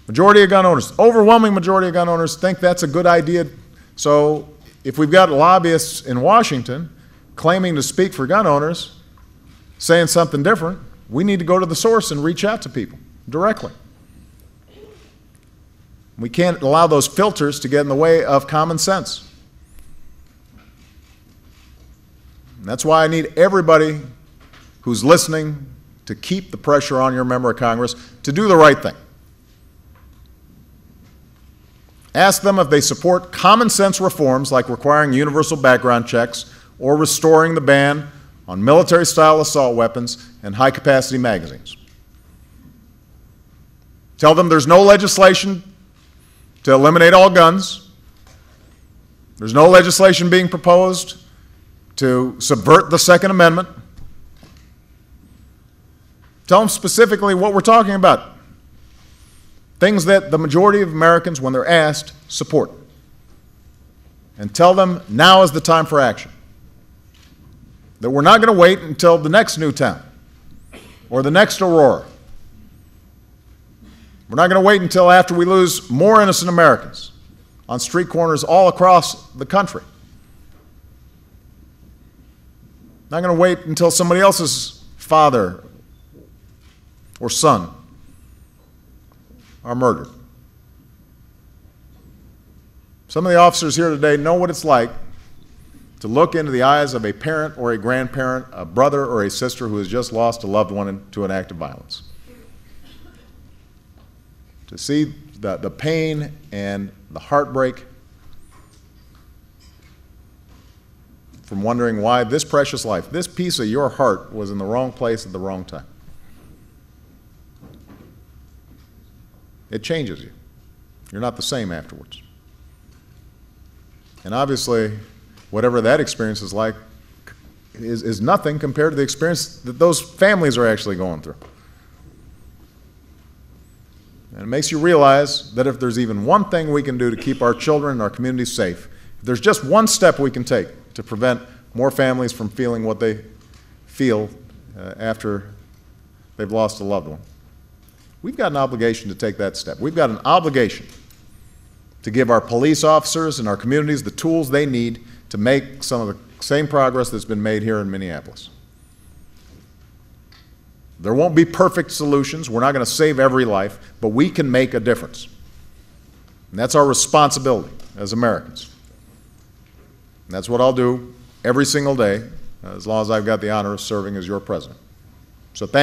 Majority of gun owners, overwhelming majority of gun owners think that's a good idea. So if we've got lobbyists in Washington claiming to speak for gun owners, saying something different, we need to go to the source and reach out to people directly. We can't allow those filters to get in the way of common sense. And that's why I need everybody who's listening to keep the pressure on your member of Congress to do the right thing. Ask them if they support common sense reforms like requiring universal background checks or restoring the ban on military-style assault weapons and high-capacity magazines. Tell them there's no legislation to eliminate all guns. There's no legislation being proposed to subvert the Second Amendment. Tell them specifically what we're talking about. Things that the majority of Americans, when they're asked, support. And tell them now is the time for action. That we're not going to wait until the next Newtown or the next Aurora. We're not going to wait until after we lose more innocent Americans on street corners all across the country. Not going to wait until somebody else's father or son are murdered. Some of the officers here today know what it's like to look into the eyes of a parent or a grandparent, a brother or a sister who has just lost a loved one to an act of violence. To see the pain and the heartbreak from wondering why this precious life, this piece of your heart, was in the wrong place at the wrong time. It changes you. You're not the same afterwards. And obviously, whatever that experience is like is nothing compared to the experience that those families are actually going through. And it makes you realize that if there's even one thing we can do to keep our children and our communities safe, if there's just one step we can take to prevent more families from feeling what they feel after they've lost a loved one, we've got an obligation to take that step. We've got an obligation to give our police officers and our communities the tools they need to make some of the same progress that's been made here in Minneapolis. There won't be perfect solutions. We're not going to save every life, but we can make a difference. And that's our responsibility as Americans. And that's what I'll do every single day, as long as I've got the honor of serving as your president. So thank